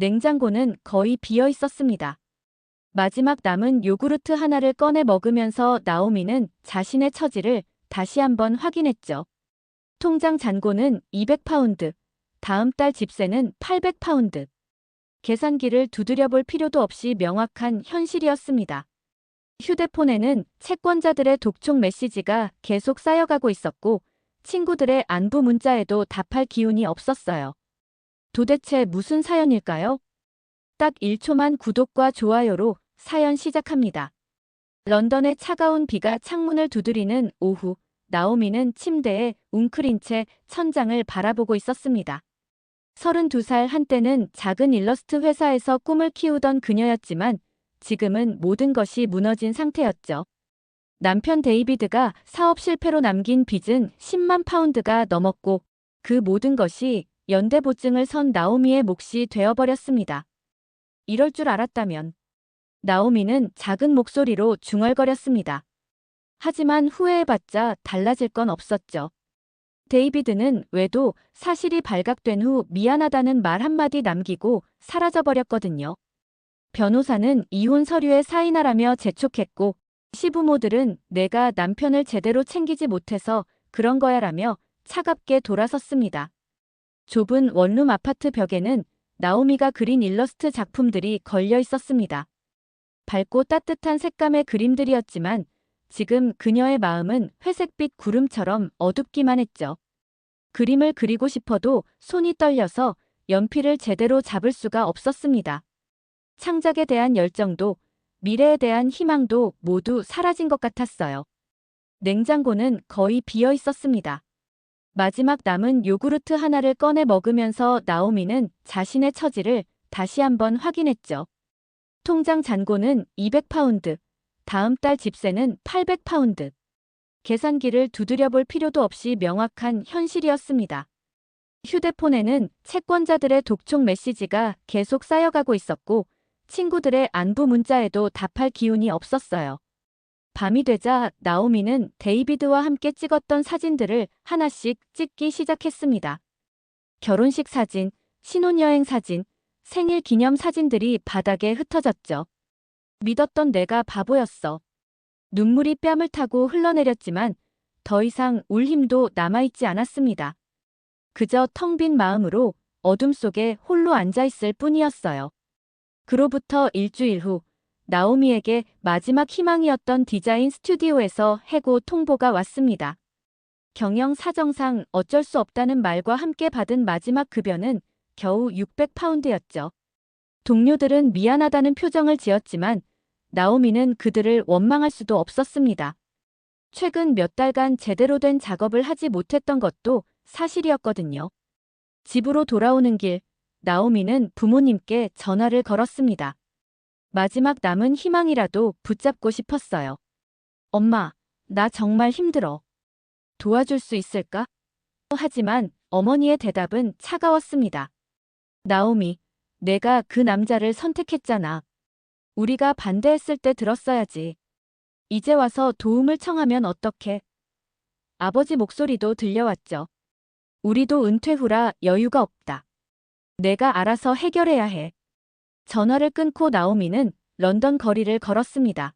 냉장고는 거의 비어 있었습니다. 마지막 남은 요구르트 하나를 꺼내 먹으면서 나오미는 자신의 처지를 다시 한번 확인했죠. 통장 잔고는 200파운드, 다음 달 집세는 800파운드. 계산기를 두드려 볼 필요도 없이 명확한 현실이었습니다. 휴대폰에는 채권자들의 독촉 메시지가 계속 쌓여가고 있었고 친구들의 안부 문자에도 답할 기운이 없었어요. 도대체 무슨 사연일까요? 딱 1초만 구독과 좋아요로 사연 시작합니다. 런던의 차가운 비가 창문을 두드리는 오후, 나오미는 침대에 웅크린 채 천장을 바라보고 있었습니다. 32살 한때는 작은 일러스트 회사에서 꿈을 키우던 그녀였지만 지금은 모든 것이 무너진 상태였죠. 남편 데이비드가 사업 실패로 남긴 빚은 10만 파운드가 넘었고 그 모든 것이 연대보증을 선 나오미의 몫이 되어버렸습니다. 이럴 줄 알았다면. 나오미는 작은 목소리로 중얼거렸습니다. 하지만 후회해봤자 달라질 건 없었죠. 데이비드는 외도 사실이 발각된 후 미안하다는 말 한마디 남기고 사라져버렸거든요. 변호사는 이혼 서류에 사인하라며 재촉했고 시부모들은 내가 남편을 제대로 챙기지 못해서 그런 거야라며 차갑게 돌아섰습니다. 좁은 원룸 아파트 벽에는 나오미가 그린 일러스트 작품들이 걸려 있었습니다. 밝고 따뜻한 색감의 그림들이었지만 지금 그녀의 마음은 회색빛 구름처럼 어둡기만 했죠. 그림을 그리고 싶어도 손이 떨려서 연필을 제대로 잡을 수가 없었습니다. 창작에 대한 열정도 미래에 대한 희망도 모두 사라진 것 같았어요. 냉장고는 거의 비어 있었습니다. 마지막 남은 요구르트 하나를 꺼내 먹으면서 나오미는 자신의 처지를 다시 한번 확인했죠. 통장 잔고는 200파운드, 다음 달 집세는 800파운드. 계산기를 두드려 볼 필요도 없이 명확한 현실이었습니다. 휴대폰에는 채권자들의 독촉 메시지가 계속 쌓여가고 있었고 친구들의 안부 문자에도 답할 기운이 없었어요. 밤이 되자 나오미는 데이비드와 함께 찍었던 사진들을 하나씩 찍기 시작했습니다. 결혼식 사진, 신혼여행 사진, 생일 기념 사진들이 바닥에 흩어졌죠. 믿었던 내가 바보였어. 눈물이 뺨을 타고 흘러내렸지만 더 이상 울 힘도 남아있지 않았습니다. 그저 텅 빈 마음으로 어둠 속에 홀로 앉아있을 뿐이었어요. 그로부터 일주일 후 나오미에게 마지막 희망이었던 디자인 스튜디오에서 해고 통보가 왔습니다. 경영 사정상 어쩔 수 없다는 말과 함께 받은 마지막 급여는 겨우 600파운드였죠. 동료들은 미안하다는 표정을 지었지만 나오미는 그들을 원망할 수도 없었습니다. 최근 몇 달간 제대로 된 작업을 하지 못했던 것도 사실이었거든요. 집으로 돌아오는 길, 나오미는 부모님께 전화를 걸었습니다. 마지막 남은 희망이라도 붙잡고 싶었어요. 엄마, 나 정말 힘들어. 도와줄 수 있을까? 하지만 어머니의 대답은 차가웠습니다. 나오미, 내가 그 남자를 선택했잖아. 우리가 반대했을 때 들었어야지. 이제 와서 도움을 청하면 어떡해? 아버지 목소리도 들려왔죠. 우리도 은퇴 후라 여유가 없다. 내가 알아서 해결해야 해. 전화를 끊고 나오미는 런던 거리를 걸었습니다.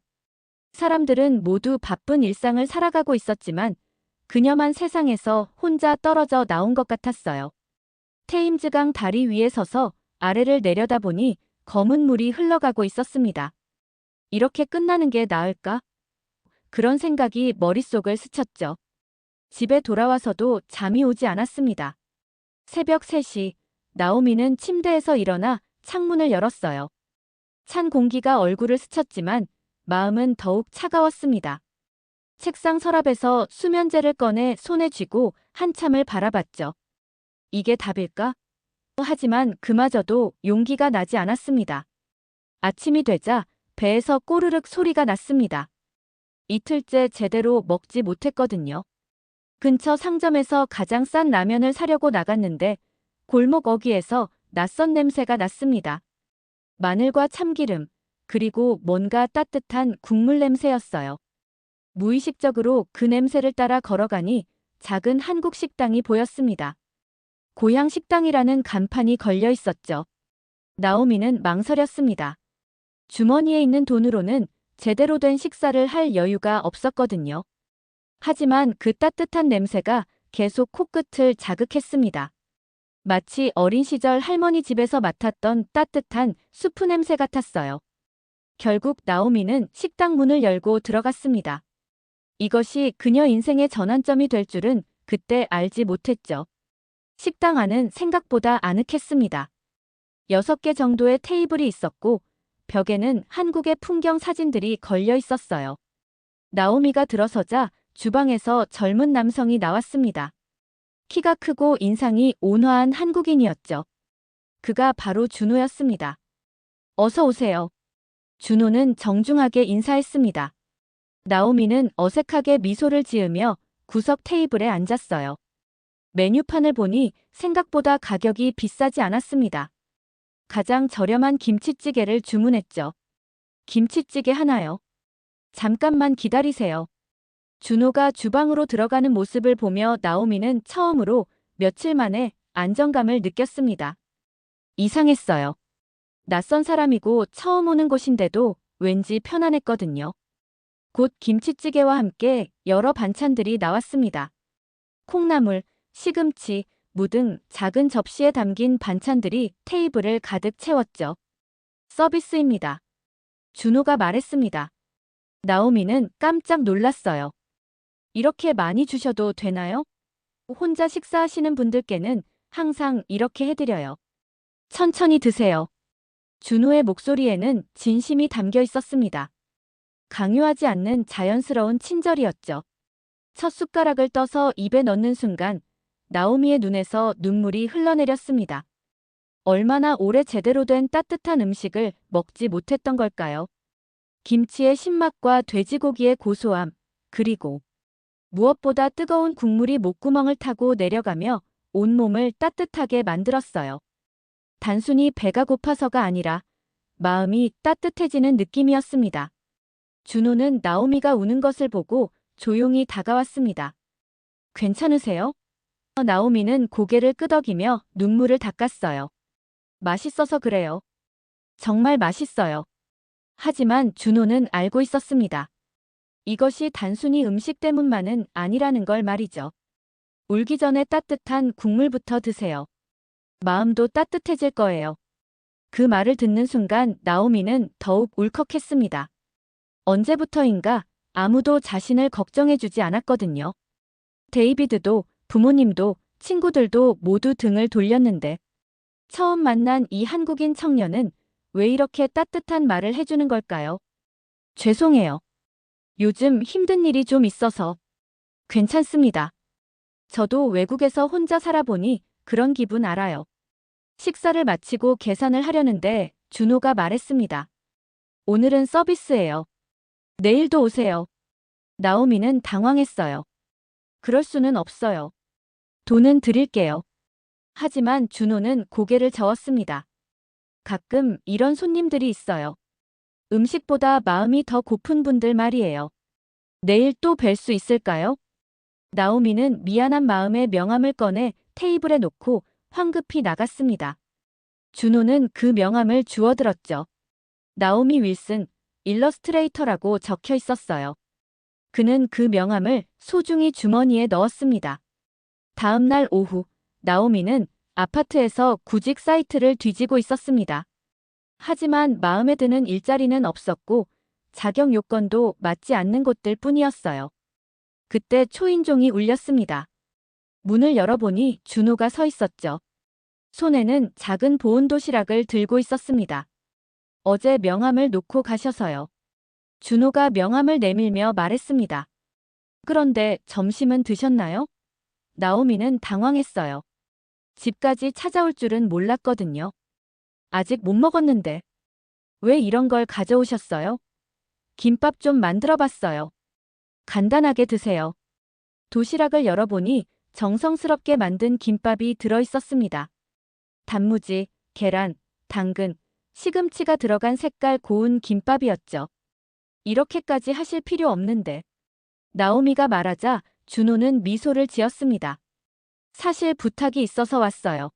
사람들은 모두 바쁜 일상을 살아가고 있었지만 그녀만 세상에서 혼자 떨어져 나온 것 같았어요. 테임즈강 다리 위에 서서 아래를 내려다보니 검은 물이 흘러가고 있었습니다. 이렇게 끝나는 게 나을까? 그런 생각이 머릿속을 스쳤죠. 집에 돌아와서도 잠이 오지 않았습니다. 새벽 3시, 나오미는 침대에서 일어나 창문을 열었어요. 찬 공기가 얼굴을 스쳤지만 마음은 더욱 차가웠습니다. 책상 서랍에서 수면제를 꺼내 손에 쥐고 한참을 바라봤죠. 이게 답일까? 하지만 그마저도 용기가 나지 않았습니다. 아침이 되자 배에서 꼬르륵 소리가 났습니다. 이틀째 제대로 먹지 못했거든요. 근처 상점에서 가장 싼 라면을 사려고 나갔는데 골목 어귀에서 낯선 냄새가 났습니다. 마늘과 참기름, 그리고 뭔가 따뜻한 국물 냄새였어요. 무의식적으로 그 냄새를 따라 걸어가니 작은 한국 식당이 보였습니다. 고향 식당이라는 간판이 걸려 있었죠. 나오미는 망설였습니다. 주머니에 있는 돈으로는 제대로 된 식사를 할 여유가 없었거든요. 하지만 그 따뜻한 냄새가 계속 코끝을 자극했습니다. 마치 어린 시절 할머니 집에서 맡았던 따뜻한 수프 냄새 같았어요. 결국 나오미는 식당 문을 열고 들어갔습니다. 이것이 그녀 인생의 전환점이 될 줄은 그때 알지 못했죠. 식당 안은 생각보다 아늑했습니다. 6개 정도의 테이블이 있었고 벽에는 한국의 풍경 사진들이 걸려 있었어요. 나오미가 들어서자 주방에서 젊은 남성이 나왔습니다. 키가 크고 인상이 온화한 한국인이었죠. 그가 바로 준호였습니다. 어서 오세요. 준호는 정중하게 인사했습니다. 나오미는 어색하게 미소를 지으며 구석 테이블에 앉았어요. 메뉴판을 보니 생각보다 가격이 비싸지 않았습니다. 가장 저렴한 김치찌개를 주문했죠. 김치찌개 하나요? 잠깐만 기다리세요. 준호가 주방으로 들어가는 모습을 보며 나오미는 처음으로 며칠 만에 안정감을 느꼈습니다. 이상했어요. 낯선 사람이고 처음 오는 곳인데도 왠지 편안했거든요. 곧 김치찌개와 함께 여러 반찬들이 나왔습니다. 콩나물, 시금치, 무 등 작은 접시에 담긴 반찬들이 테이블을 가득 채웠죠. 서비스입니다. 준호가 말했습니다. 나오미는 깜짝 놀랐어요. 이렇게 많이 주셔도 되나요? 혼자 식사하시는 분들께는 항상 이렇게 해드려요. 천천히 드세요. 준호의 목소리에는 진심이 담겨 있었습니다. 강요하지 않는 자연스러운 친절이었죠. 첫 숟가락을 떠서 입에 넣는 순간 나오미의 눈에서 눈물이 흘러내렸습니다. 얼마나 오래 제대로 된 따뜻한 음식을 먹지 못했던 걸까요? 김치의 신맛과 돼지고기의 고소함, 그리고 무엇보다 뜨거운 국물이 목구멍을 타고 내려가며 온몸을 따뜻하게 만들었어요. 단순히 배가 고파서가 아니라 마음이 따뜻해지는 느낌이었습니다. 준호는 나오미가 우는 것을 보고 조용히 다가왔습니다. 괜찮으세요? 나오미는 고개를 끄덕이며 눈물을 닦았어요. 맛있어서 그래요. 정말 맛있어요. 하지만 준호는 알고 있었습니다. 이것이 단순히 음식 때문만은 아니라는 걸 말이죠. 울기 전에 따뜻한 국물부터 드세요. 마음도 따뜻해질 거예요. 그 말을 듣는 순간 나오미는 더욱 울컥했습니다. 언제부터인가 아무도 자신을 걱정해주지 않았거든요. 데이비드도 부모님도 친구들도 모두 등을 돌렸는데 처음 만난 이 한국인 청년은 왜 이렇게 따뜻한 말을 해주는 걸까요? 죄송해요. 요즘 힘든 일이 좀 있어서. 괜찮습니다. 저도 외국에서 혼자 살아보니 그런 기분 알아요. 식사를 마치고 계산을 하려는데 준호가 말했습니다. 오늘은 서비스예요. 내일도 오세요. 나오미는 당황했어요. 그럴 수는 없어요. 돈은 드릴게요. 하지만 준호는 고개를 저었습니다. 가끔 이런 손님들이 있어요. 음식보다 마음이 더 고픈 분들 말이에요. 내일 또 뵐 수 있을까요? 나오미는 미안한 마음에 명함을 꺼내 테이블에 놓고 황급히 나갔습니다. 준호는 그 명함을 주워들었죠. 나오미 윌슨, 일러스트레이터라고 적혀 있었어요. 그는 그 명함을 소중히 주머니에 넣었습니다. 다음 날 오후, 나오미는 아파트에서 구직 사이트를 뒤지고 있었습니다. 하지만 마음에 드는 일자리는 없었고 자격 요건도 맞지 않는 곳들 뿐이었어요. 그때 초인종이 울렸습니다. 문을 열어보니 준호가 서 있었죠. 손에는 작은 보온 도시락을 들고 있었습니다. 어제 명함을 놓고 가셔서요. 준호가 명함을 내밀며 말했습니다. 그런데 점심은 드셨나요? 나오미는 당황했어요. 집까지 찾아올 줄은 몰랐거든요. 아직 못 먹었는데. 왜 이런 걸 가져오셨어요? 김밥 좀 만들어 봤어요. 간단하게 드세요. 도시락을 열어보니 정성스럽게 만든 김밥이 들어 있었습니다. 단무지, 계란, 당근, 시금치가 들어간 색깔 고운 김밥이었죠. 이렇게까지 하실 필요 없는데. 나오미가 말하자 준호는 미소를 지었습니다. 사실 부탁이 있어서 왔어요.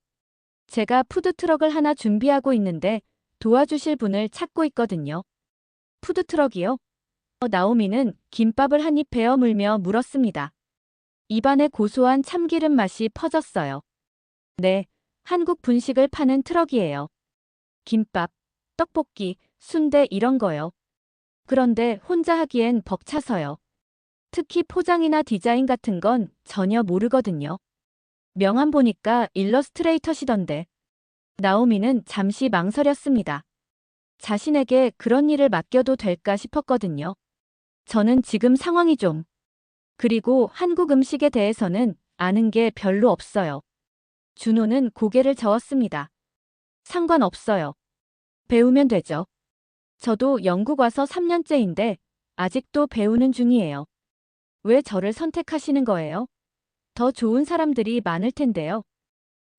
제가 푸드트럭을 하나 준비하고 있는데 도와주실 분을 찾고 있거든요. 푸드트럭이요? 나오미는 김밥을 한 입 베어 물며 물었습니다. 입안에 고소한 참기름 맛이 퍼졌어요. 네, 한국 분식을 파는 트럭이에요. 김밥, 떡볶이, 순대 이런 거요. 그런데 혼자 하기엔 벅차서요. 특히 포장이나 디자인 같은 건 전혀 모르거든요. 명함 보니까 일러스트레이터시던데. 나오미는 잠시 망설였습니다. 자신에게 그런 일을 맡겨도 될까 싶었거든요. 저는 지금 상황이 좀. 그리고 한국 음식에 대해서는 아는 게 별로 없어요. 준호는 고개를 저었습니다. 상관없어요. 배우면 되죠. 저도 영국 와서 3년째인데 아직도 배우는 중이에요. 왜 저를 선택하시는 거예요? 더 좋은 사람들이 많을 텐데요.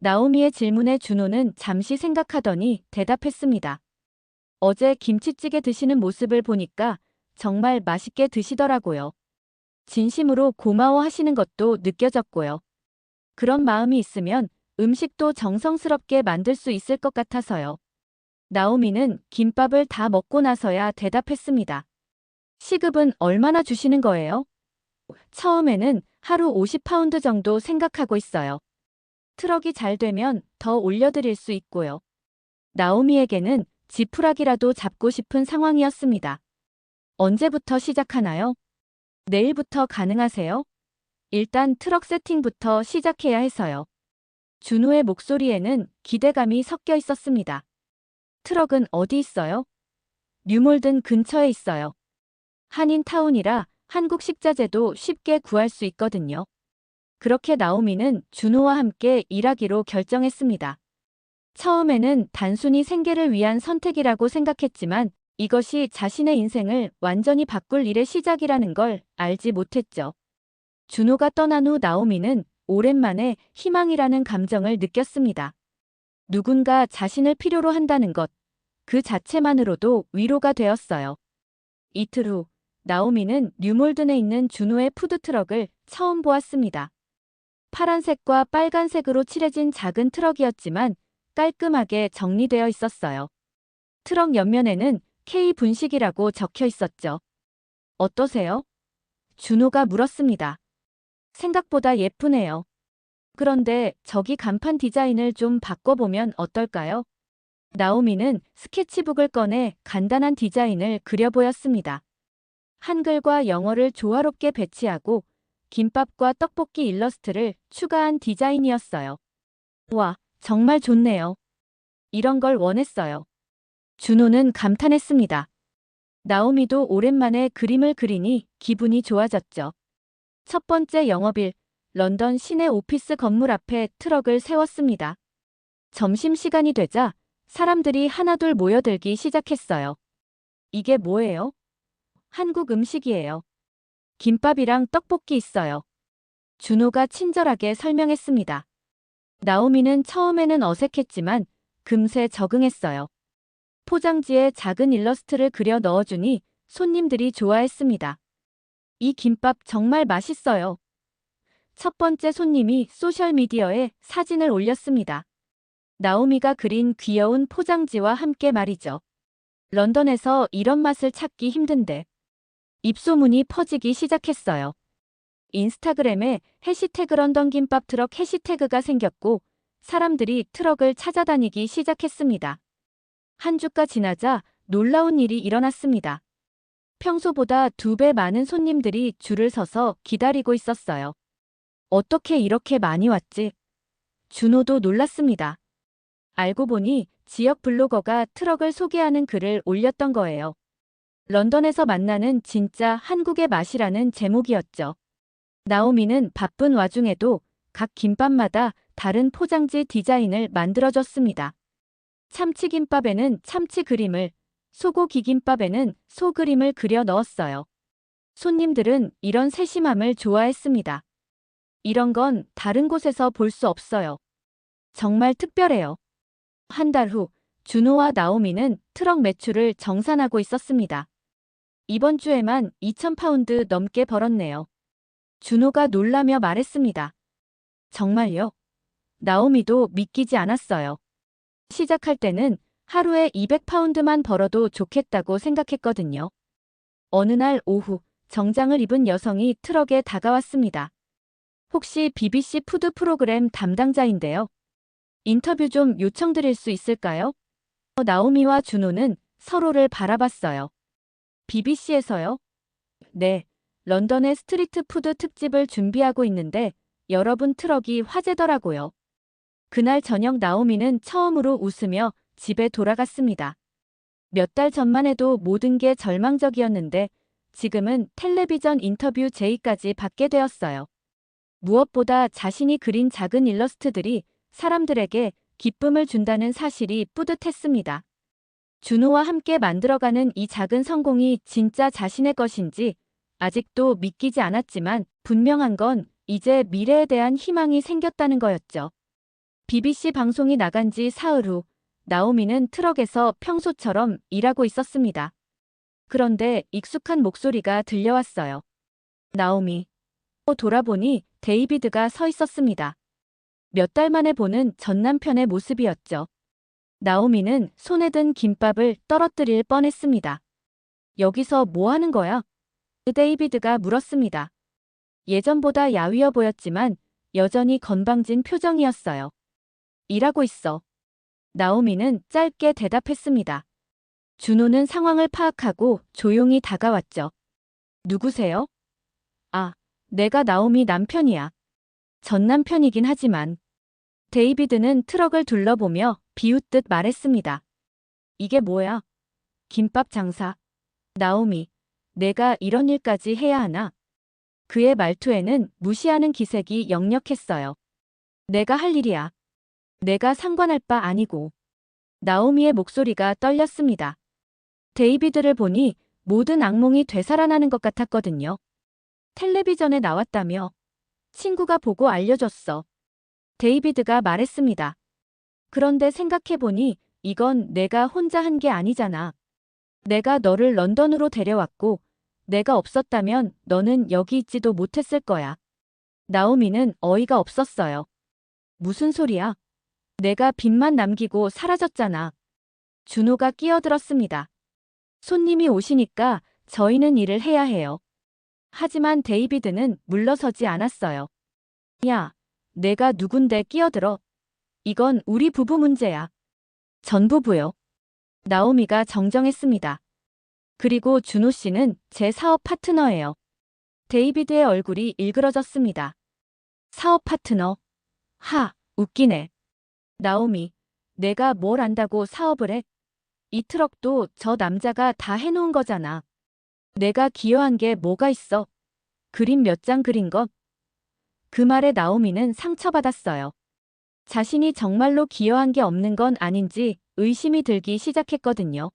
나오미의 질문에 준호는 잠시 생각하더니 대답했습니다. 어제 김치찌개 드시는 모습을 보니까 정말 맛있게 드시더라고요. 진심으로 고마워하시는 것도 느껴졌고요. 그런 마음이 있으면 음식도 정성스럽게 만들 수 있을 것 같아서요. 나오미는 김밥을 다 먹고 나서야 대답했습니다. 시급은 얼마나 주시는 거예요? 처음에는 하루 50파운드 정도 생각하고 있어요. 트럭이 잘 되면 더 올려드릴 수 있고요. 나오미에게는 지푸라기라도 잡고 싶은 상황이었습니다. 언제부터 시작하나요? 내일부터 가능하세요? 일단 트럭 세팅부터 시작해야 해서요. 준호의 목소리에는 기대감이 섞여 있었습니다. 트럭은 어디 있어요? 뉴몰든 근처에 있어요. 한인타운이라 한국 식자재도 쉽게 구할 수 있거든요. 그렇게 나오미는 준호와 함께 일하기로 결정했습니다. 처음에는 단순히 생계를 위한 선택이라고 생각했지만 이것이 자신의 인생을 완전히 바꿀 일의 시작이라는 걸 알지 못했죠. 준호가 떠난 후 나오미는 오랜만에 희망이라는 감정을 느꼈습니다. 누군가 자신을 필요로 한다는 것, 그 자체만으로도 위로가 되었어요. 이틀 후, 나오미는 뉴몰든에 있는 준호의 푸드트럭을 처음 보았습니다. 파란색과 빨간색으로 칠해진 작은 트럭이었지만 깔끔하게 정리되어 있었어요. 트럭 옆면에는 K분식이라고 적혀 있었죠. 어떠세요? 준호가 물었습니다. 생각보다 예쁘네요. 그런데 저기 간판 디자인을 좀 바꿔보면 어떨까요? 나오미는 스케치북을 꺼내 간단한 디자인을 그려 보였습니다. 한글과 영어를 조화롭게 배치하고 김밥과 떡볶이 일러스트를 추가한 디자인이었어요. 와, 정말 좋네요. 이런 걸 원했어요. 준호는 감탄했습니다. 나오미도 오랜만에 그림을 그리니 기분이 좋아졌죠. 첫 번째 영업일, 런던 시내 오피스 건물 앞에 트럭을 세웠습니다. 점심시간이 되자 사람들이 하나둘 모여들기 시작했어요. 이게 뭐예요? 한국 음식이에요. 김밥이랑 떡볶이 있어요. 준호가 친절하게 설명했습니다. 나오미는 처음에는 어색했지만 금세 적응했어요. 포장지에 작은 일러스트를 그려 넣어주니 손님들이 좋아했습니다. 이 김밥 정말 맛있어요. 첫 번째 손님이 소셜미디어에 사진을 올렸습니다. 나오미가 그린 귀여운 포장지와 함께 말이죠. 런던에서 이런 맛을 찾기 힘든데. 입소문이 퍼지기 시작했어요. 인스타그램에 해시태그 런던 김밥 트럭 해시태그가 생겼고 사람들이 트럭을 찾아다니기 시작했습니다. 한 주가 지나자 놀라운 일이 일어났습니다. 평소보다 2배 많은 손님들이 줄을 서서 기다리고 있었어요. 어떻게 이렇게 많이 왔지? 준호도 놀랐습니다. 알고 보니 지역 블로거가 트럭을 소개하는 글을 올렸던 거예요. 런던에서 만나는 진짜 한국의 맛이라는 제목이었죠. 나오미는 바쁜 와중에도 각 김밥마다 다른 포장지 디자인을 만들어줬습니다. 참치김밥에는 참치 그림을, 소고기김밥에는 소 그림을 그려 넣었어요. 손님들은 이런 세심함을 좋아했습니다. 이런 건 다른 곳에서 볼 수 없어요. 정말 특별해요. 한 달 후, 준호와 나오미는 트럭 매출을 정산하고 있었습니다. 이번 주에만 2,000파운드 넘게 벌었네요. 준호가 놀라며 말했습니다. 정말요? 나오미도 믿기지 않았어요. 시작할 때는 하루에 200파운드만 벌어도 좋겠다고 생각했거든요. 어느 날 오후 정장을 입은 여성이 트럭에 다가왔습니다. 혹시 BBC 푸드 프로그램 담당자인데요. 인터뷰 좀 요청드릴 수 있을까요? 나오미와 준호는 서로를 바라봤어요. BBC에서요? 네. 런던의 스트리트 푸드 특집을 준비하고 있는데 여러분 트럭이 화제더라고요. 그날 저녁 나오미는 처음으로 웃으며 집에 돌아갔습니다. 몇 달 전만 해도 모든 게 절망적이었는데 지금은 텔레비전 인터뷰 제의까지 받게 되었어요. 무엇보다 자신이 그린 작은 일러스트들이 사람들에게 기쁨을 준다는 사실이 뿌듯했습니다. 준호와 함께 만들어가는 이 작은 성공이 진짜 자신의 것인지 아직도 믿기지 않았지만 분명한 건 이제 미래에 대한 희망이 생겼다는 거였죠. BBC 방송이 나간 지 사흘 후 나오미는 트럭에서 평소처럼 일하고 있었습니다. 그런데 익숙한 목소리가 들려왔어요. 나오미. 돌아보니 데이비드가 서 있었습니다. 몇 달 만에 보는 전 남편의 모습이었죠. 나오미는 손에 든 김밥을 떨어뜨릴 뻔했습니다. 여기서 뭐 하는 거야? 데이비드가 물었습니다. 예전보다 야위어 보였지만 여전히 건방진 표정이었어요. 일하고 있어. 나오미는 짧게 대답했습니다. 준호는 상황을 파악하고 조용히 다가왔죠. 누구세요? 아, 내가 나오미 남편이야. 전 남편이긴 하지만. 데이비드는 트럭을 둘러보며 비웃듯 말했습니다. 이게 뭐야? 김밥 장사. 나오미, 내가 이런 일까지 해야 하나? 그의 말투에는 무시하는 기색이 역력했어요. 내가 할 일이야. 내가 상관할 바 아니고. 나오미의 목소리가 떨렸습니다. 데이비드를 보니 모든 악몽이 되살아나는 것 같았거든요. 텔레비전에 나왔다며. 친구가 보고 알려줬어. 데이비드가 말했습니다. 그런데 생각해보니 이건 내가 혼자 한 게 아니잖아. 내가 너를 런던으로 데려왔고 내가 없었다면 너는 여기 있지도 못했을 거야. 나오미는 어이가 없었어요. 무슨 소리야? 내가 빚만 남기고 사라졌잖아. 준호가 끼어들었습니다. 손님이 오시니까 저희는 일을 해야 해요. 하지만 데이비드는 물러서지 않았어요. 야, 내가 누군데 끼어들어. 이건 우리 부부 문제야. 전 부부요. 나오미가 정정했습니다. 그리고 준호 씨는 제 사업 파트너예요. 데이비드의 얼굴이 일그러졌습니다. 사업 파트너. 하, 웃기네. 나오미, 내가 뭘 안다고 사업을 해? 이 트럭도 저 남자가 다 해놓은 거잖아. 내가 기여한 게 뭐가 있어? 그림 몇 장 그린 것? 그 말에 나오미는 상처받았어요. 자신이 정말로 기여한 게 없는 건 아닌지 의심이 들기 시작했거든요.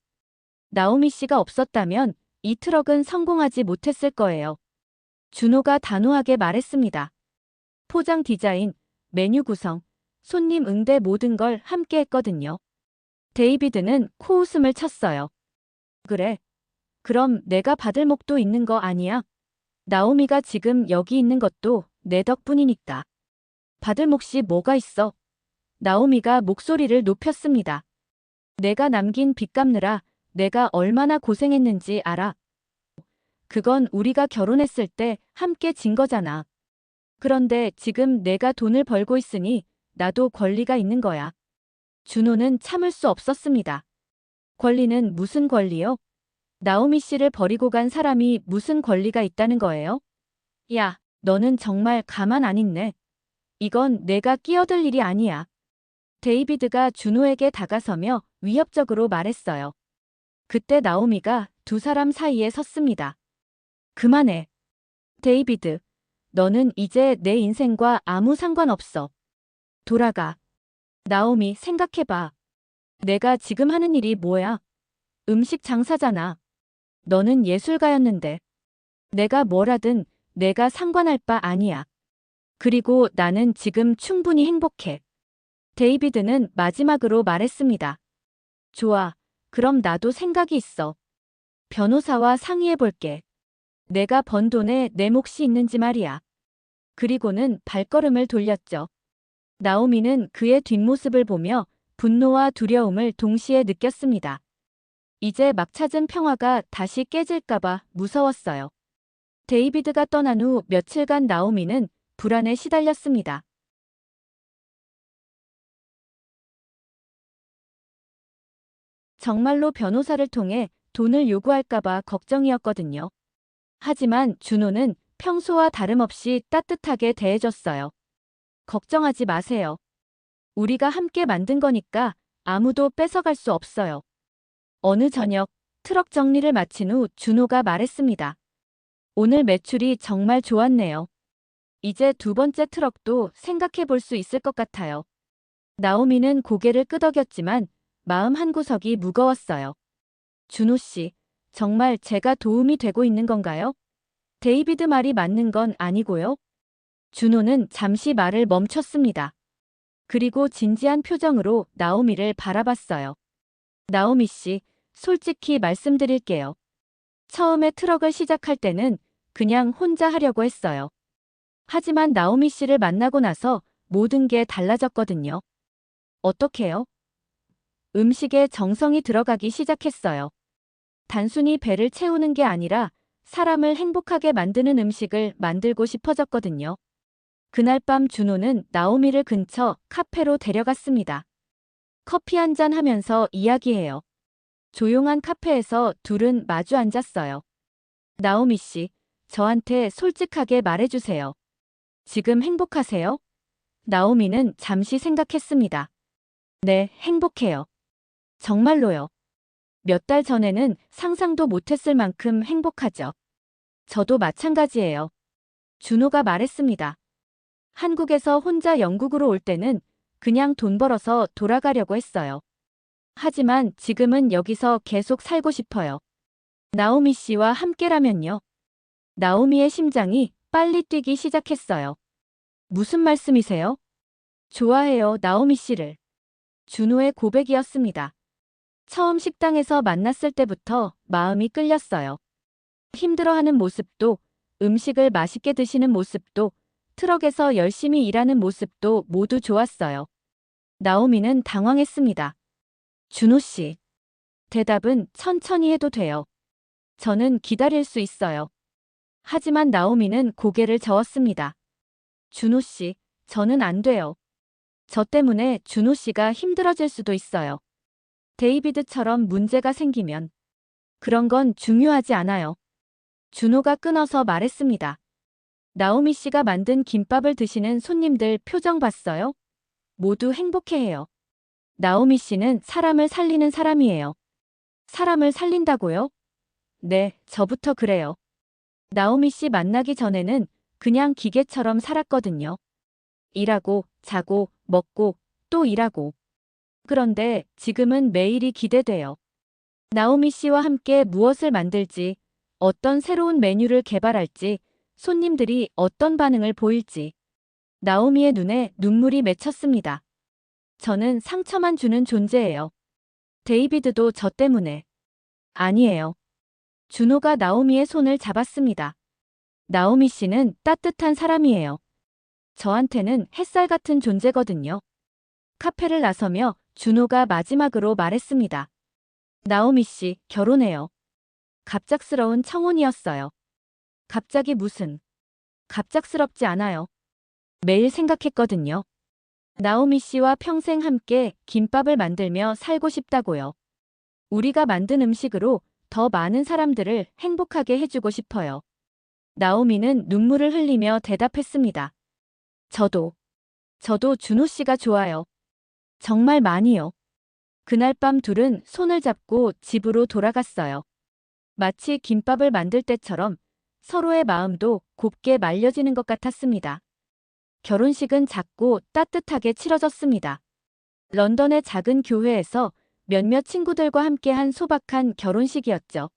나오미 씨가 없었다면 이 트럭은 성공하지 못했을 거예요. 준호가 단호하게 말했습니다. 포장 디자인, 메뉴 구성, 손님 응대 모든 걸 함께 했거든요. 데이비드는 코웃음을 쳤어요. 그래. 그럼 내가 받을 목도 있는 거 아니야? 나오미가 지금 여기 있는 것도 내 덕분이니까. 받을 몫이 뭐가 있어? 나오미가 목소리를 높였습니다. 내가 남긴 빚 갚느라 내가 얼마나 고생했는지 알아? 그건 우리가 결혼했을 때 함께 진 거잖아. 그런데 지금 내가 돈을 벌고 있으니 나도 권리가 있는 거야. 준호는 참을 수 없었습니다. 권리는 무슨 권리요? 나오미 씨를 버리고 간 사람이 무슨 권리가 있다는 거예요? 야, 너는 정말 가만 안 있네. 이건 내가 끼어들 일이 아니야. 데이비드가 준호에게 다가서며 위협적으로 말했어요. 그때 나오미가 두 사람 사이에 섰습니다. 그만해. 데이비드, 너는 이제 내 인생과 아무 상관없어. 돌아가. 나오미, 생각해봐. 내가 지금 하는 일이 뭐야? 음식 장사잖아. 너는 예술가였는데. 내가 뭘 하든 내가 상관할 바 아니야. 그리고 나는 지금 충분히 행복해. 데이비드는 마지막으로 말했습니다. 좋아. 그럼 나도 생각이 있어. 변호사와 상의해 볼게. 내가 번 돈에 내 몫이 있는지 말이야. 그리고는 발걸음을 돌렸죠. 나오미는 그의 뒷모습을 보며 분노와 두려움을 동시에 느꼈습니다. 이제 막 찾은 평화가 다시 깨질까봐 무서웠어요. 데이비드가 떠난 후 며칠간 나오미는 불안에 시달렸습니다. 정말로 변호사를 통해 돈을 요구할까봐 걱정이었거든요. 하지만 준호는 평소와 다름없이 따뜻하게 대해줬어요. 걱정하지 마세요. 우리가 함께 만든 거니까 아무도 뺏어갈 수 없어요. 어느 저녁 트럭 정리를 마친 후 준호가 말했습니다. 오늘 매출이 정말 좋았네요. 이제 두 번째 트럭도 생각해 볼 수 있을 것 같아요. 나오미는 고개를 끄덕였지만 마음 한구석이 무거웠어요. 준호 씨, 정말 제가 도움이 되고 있는 건가요? 데이비드 말이 맞는 건 아니고요. 준호는 잠시 말을 멈췄습니다. 그리고 진지한 표정으로 나오미를 바라봤어요. 나오미 씨, 솔직히 말씀드릴게요. 처음에 트럭을 시작할 때는 그냥 혼자 하려고 했어요. 하지만 나오미 씨를 만나고 나서 모든 게 달라졌거든요. 어떻게요? 음식에 정성이 들어가기 시작했어요. 단순히 배를 채우는 게 아니라 사람을 행복하게 만드는 음식을 만들고 싶어졌거든요. 그날 밤 준호는 나오미를 근처 카페로 데려갔습니다. 커피 한잔 하면서 이야기해요. 조용한 카페에서 둘은 마주 앉았어요. 나오미 씨, 저한테 솔직하게 말해주세요. 지금 행복하세요? 나오미는 잠시 생각했습니다. 네, 행복해요. 정말로요. 몇 달 전에는 상상도 못했을 만큼 행복하죠. 저도 마찬가지예요. 준호가 말했습니다. 한국에서 혼자 영국으로 올 때는 그냥 돈 벌어서 돌아가려고 했어요. 하지만 지금은 여기서 계속 살고 싶어요. 나오미 씨와 함께라면요. 나오미의 심장이 빨리 뛰기 시작했어요. 무슨 말씀이세요? 좋아해요, 나오미 씨를. 준호의 고백이었습니다. 처음 식당에서 만났을 때부터 마음이 끌렸어요. 힘들어하는 모습도, 음식을 맛있게 드시는 모습도, 트럭에서 열심히 일하는 모습도 모두 좋았어요. 나오미는 당황했습니다. 준호 씨. 대답은 천천히 해도 돼요. 저는 기다릴 수 있어요. 하지만 나오미는 고개를 저었습니다. 준호 씨, 저는 안 돼요. 저 때문에 준호 씨가 힘들어질 수도 있어요. 데이비드처럼 문제가 생기면. 그런 건 중요하지 않아요. 준호가 끊어서 말했습니다. 나오미 씨가 만든 김밥을 드시는 손님들 표정 봤어요? 모두 행복해해요. 나오미 씨는 사람을 살리는 사람이에요. 사람을 살린다고요? 네, 저부터 그래요. 나오미 씨 만나기 전에는 그냥 기계처럼 살았거든요. 일하고, 자고, 먹고, 또 일하고. 그런데 지금은 매일이 기대돼요. 나오미 씨와 함께 무엇을 만들지, 어떤 새로운 메뉴를 개발할지, 손님들이 어떤 반응을 보일지. 나오미의 눈에 눈물이 맺혔습니다. 저는 상처만 주는 존재예요. 데이비드도 저 때문에. 아니에요. 준호가 나오미의 손을 잡았습니다. 나오미 씨는 따뜻한 사람이에요. 저한테는 햇살 같은 존재거든요. 카페를 나서며 준호가 마지막으로 말했습니다. 나오미 씨, 결혼해요. 갑작스러운 청혼이었어요. 갑자기 무슨. 갑작스럽지 않아요. 매일 생각했거든요. 나오미 씨와 평생 함께 김밥을 만들며 살고 싶다고요. 우리가 만든 음식으로 더 많은 사람들을 행복하게 해주고 싶어요. 나오미는 눈물을 흘리며 대답했습니다. 저도 준호 씨가 좋아요. 정말 많이요. 그날 밤 둘은 손을 잡고 집으로 돌아갔어요. 마치 김밥을 만들 때처럼 서로의 마음도 곱게 말려지는 것 같았습니다. 결혼식은 작고 따뜻하게 치러졌습니다. 런던의 작은 교회에서 몇몇 친구들과 함께한 소박한 결혼식이었죠.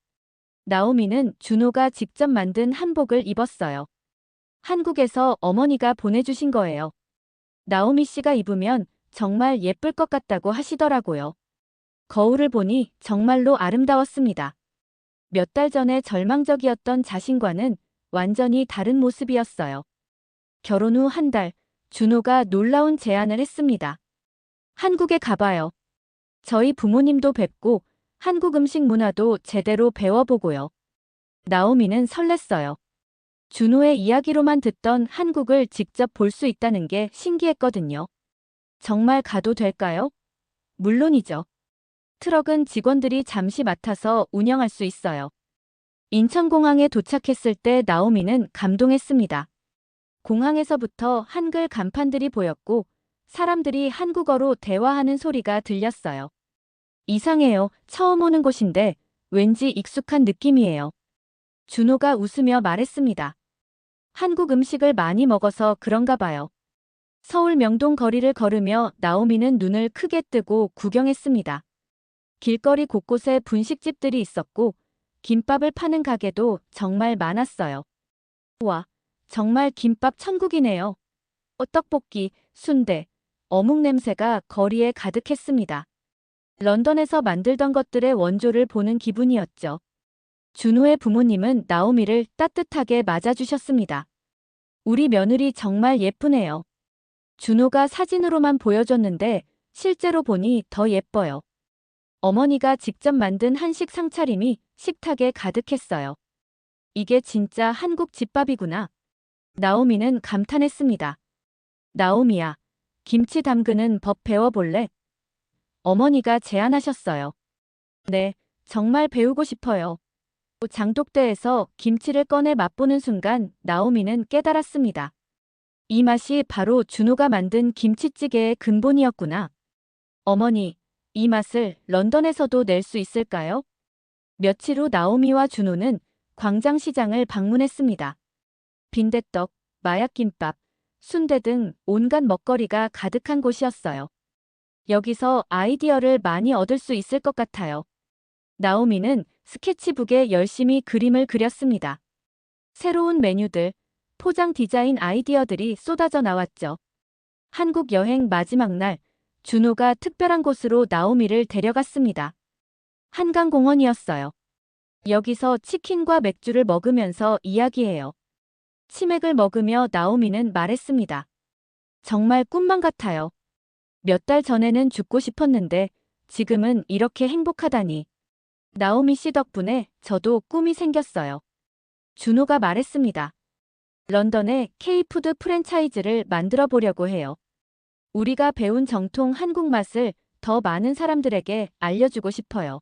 나오미는 준호가 직접 만든 한복을 입었어요. 한국에서 어머니가 보내주신 거예요. 나오미 씨가 입으면 정말 예쁠 것 같다고 하시더라고요. 거울을 보니 정말로 아름다웠습니다. 몇 달 전에 절망적이었던 자신과는 완전히 다른 모습이었어요. 결혼 후 한 달, 준호가 놀라운 제안을 했습니다. 한국에 가봐요. 저희 부모님도 뵙고 한국 음식 문화도 제대로 배워보고요. 나오미는 설렜어요. 준호의 이야기로만 듣던 한국을 직접 볼 수 있다는 게 신기했거든요. 정말 가도 될까요? 물론이죠. 트럭은 직원들이 잠시 맡아서 운영할 수 있어요. 인천공항에 도착했을 때 나오미는 감동했습니다. 공항에서부터 한글 간판들이 보였고 사람들이 한국어로 대화하는 소리가 들렸어요. 이상해요. 처음 오는 곳인데 왠지 익숙한 느낌이에요. 준호가 웃으며 말했습니다. 한국 음식을 많이 먹어서 그런가 봐요. 서울 명동 거리를 걸으며 나오미는 눈을 크게 뜨고 구경했습니다. 길거리 곳곳에 분식집들이 있었고 김밥을 파는 가게도 정말 많았어요. 와, 정말 김밥 천국이네요. 떡볶이, 순대, 어묵 냄새가 거리에 가득했습니다. 런던에서 만들던 것들의 원조를 보는 기분이었죠. 준호의 부모님은 나오미를 따뜻하게 맞아주셨습니다. 우리 며느리 정말 예쁘네요. 준호가 사진으로만 보여줬는데 실제로 보니 더 예뻐요. 어머니가 직접 만든 한식 상차림이 식탁에 가득했어요. 이게 진짜 한국 집밥이구나. 나오미는 감탄했습니다. 나오미야, 김치 담그는 법 배워볼래? 어머니가 제안하셨어요. 네, 정말 배우고 싶어요. 장독대에서 김치를 꺼내 맛보는 순간 나오미는 깨달았습니다. 이 맛이 바로 준호가 만든 김치찌개의 근본이었구나. 어머니, 이 맛을 런던에서도 낼 수 있을까요? 며칠 후 나오미와 준호는 광장시장을 방문했습니다. 빈대떡, 마약김밥, 순대 등 온갖 먹거리가 가득한 곳이었어요. 여기서 아이디어를 많이 얻을 수 있을 것 같아요. 나오미는 스케치북에 열심히 그림을 그렸습니다. 새로운 메뉴들, 포장 디자인 아이디어들이 쏟아져 나왔죠. 한국 여행 마지막 날, 준호가 특별한 곳으로 나오미를 데려갔습니다. 한강공원이었어요. 여기서 치킨과 맥주를 먹으면서 이야기해요. 치맥을 먹으며 나오미는 말했습니다. 정말 꿈만 같아요. 몇 달 전에는 죽고 싶었는데 지금은 이렇게 행복하다니. 나오미 씨 덕분에 저도 꿈이 생겼어요. 준호가 말했습니다. 런던에 K푸드 프랜차이즈를 만들어 보려고 해요. 우리가 배운 정통 한국 맛을 더 많은 사람들에게 알려주고 싶어요.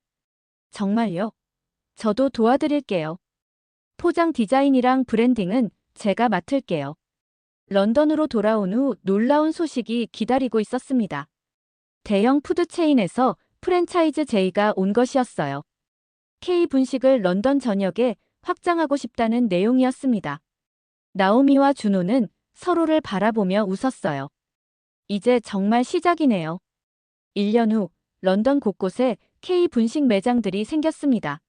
정말요? 저도 도와드릴게요. 포장 디자인이랑 브랜딩은 제가 맡을게요. 런던으로 돌아온 후 놀라운 소식이 기다리고 있었습니다. 대형 푸드 체인에서 프랜차이즈 제의가 온 것이었어요. K 분식을 런던 전역에 확장하고 싶다는 내용이었습니다. 나오미와 준호는 서로를 바라보며 웃었어요. 이제 정말 시작이네요. 1년 후 런던 곳곳에 K 분식 매장들이 생겼습니다.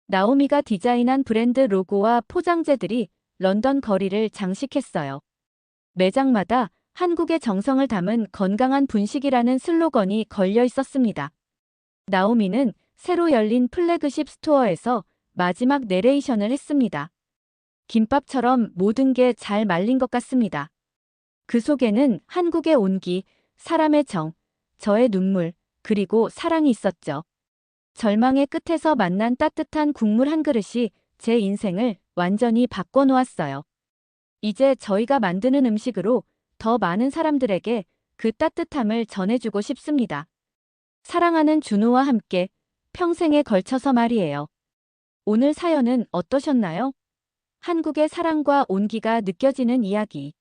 나오미가 디자인한 브랜드 로고와 포장재들이 런던 거리를 장식했어요. 매장마다 한국의 정성을 담은 건강한 분식이라는 슬로건이 걸려 있었습니다. 나오미는 새로 열린 플래그십 스토어에서 마지막 내레이션을 했습니다. 김밥처럼 모든 게 잘 말린 것 같습니다. 그 속에는 한국의 온기, 사람의 정, 저의 눈물, 그리고 사랑이 있었죠. 절망의 끝에서 만난 따뜻한 국물 한 그릇이 제 인생을 완전히 바꿔놓았어요. 이제 저희가 만드는 음식으로 더 많은 사람들에게 그 따뜻함을 전해주고 싶습니다. 사랑하는 준호와 함께 평생에 걸쳐서 말이에요. 오늘 사연은 어떠셨나요? 한국의 사랑과 온기가 느껴지는 이야기.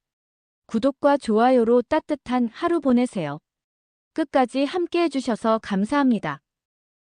구독과 좋아요로 따뜻한 하루 보내세요. 끝까지 함께 해주셔서 감사합니다.